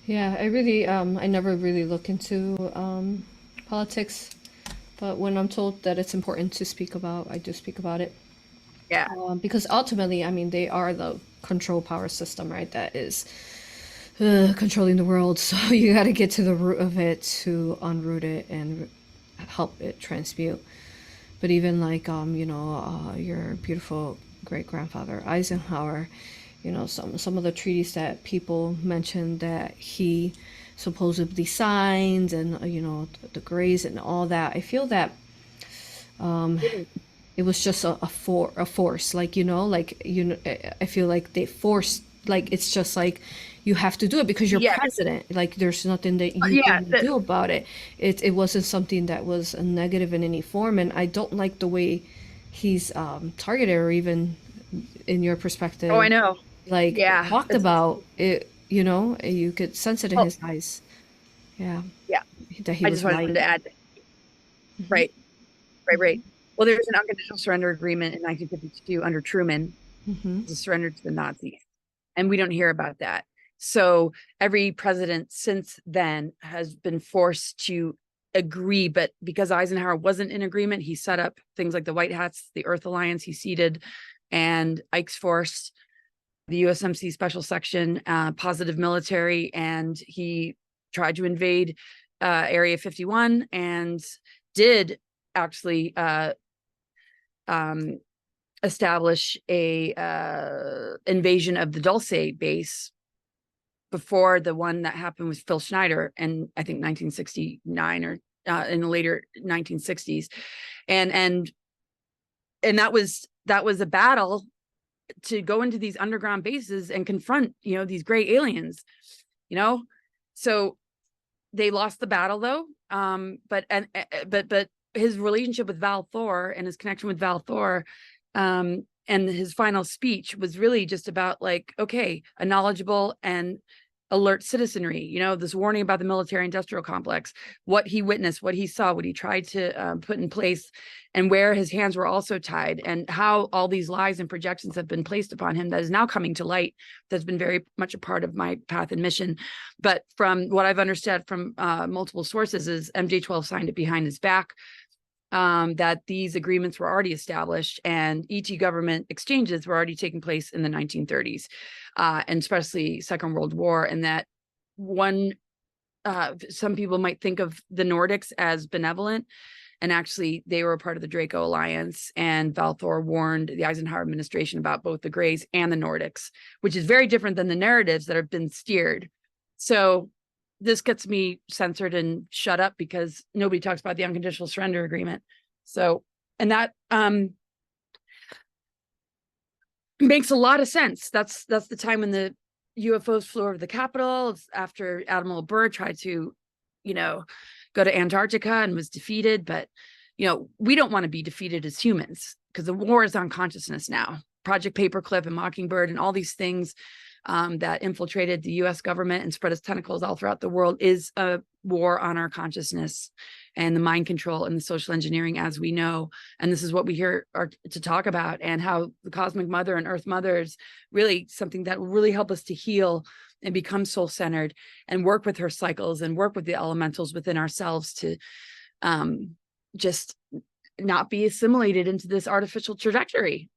Yeah, I really, I never really look into politics, but when I'm told that it's important to speak about, I do speak about it. Yeah. Because ultimately, I mean, they are the control power system, right? That is controlling the world. So you got to get to the root of it to unroot it and help it transmute. But even like, your beautiful great grandfather Eisenhower, some of the treaties that people mentioned that he supposedly signed, and the Greys and all that. I feel that it was just a force, like I feel like they forced, like it's just like you have to do it because you're Yeah. president, like there's nothing that you Yeah. can do about it. It wasn't something that was a negative in any form, and I don't like the way he's targeted, or even in your Oh, I perspective, know. like Yeah. talked about it. You could sense it in Well, his eyes. Yeah, yeah. that he I just was wanted lying. to add, Hmm. right, right. Well, there was an unconditional surrender agreement in 1952 under Truman Hmm. to surrender to the Nazis. And we don't hear about that. So every president since then has been forced to agree, but because Eisenhower wasn't in agreement, he set up things like the White Hats, the Earth Alliance, he seeded, and Ike's Force, the USMC Special Section, Positive Military, and he tried to invade Area 51 and did actually um, establish a invasion of the Dulce base before the one that happened with Phil Schneider in, I think, 1969, or in the later 1960s. And that was a battle to go into these underground bases and confront, these gray aliens, you know. So they lost the battle, though. But his relationship with Val Thor and his connection with Val Thor, and his final speech was really just about, like, okay, a knowledgeable and alert citizenry, this warning about the military industrial complex, what he witnessed, what he saw, what he tried to put in place, and where his hands were also tied, and how all these lies and projections have been placed upon him that is now coming to light. That's been very much a part of my path and mission. But from what I've understood from multiple sources is MJ-12 signed it behind his back, that these agreements were already established, and ET government exchanges were already taking place in the 1930s, and especially Second World War. And that some people might think of the Nordics as benevolent, and actually they were a part of the Draco Alliance, and Val Thor warned the Eisenhower administration about both the Greys and the Nordics, which is very different than the narratives that have been steered. So this gets me censored and shut up because nobody talks about the unconditional surrender agreement. So, and that makes a lot of sense. That's the time when the UFOs flew over the Capitol. It's after Admiral Byrd tried to, go to Antarctica and was defeated. But, we don't want to be defeated as humans, because the war is on consciousness now. Project Paperclip and Mockingbird and all these things that infiltrated the US government and spread its tentacles all throughout the world is a war on our consciousness and the mind control and the social engineering, as we know. And this is what we here are to talk about, and how the Cosmic Mother and Earth Mother is really something that will really help us to heal and become soul-centered and work with her cycles and work with the elementals within ourselves to just not be assimilated into this artificial trajectory.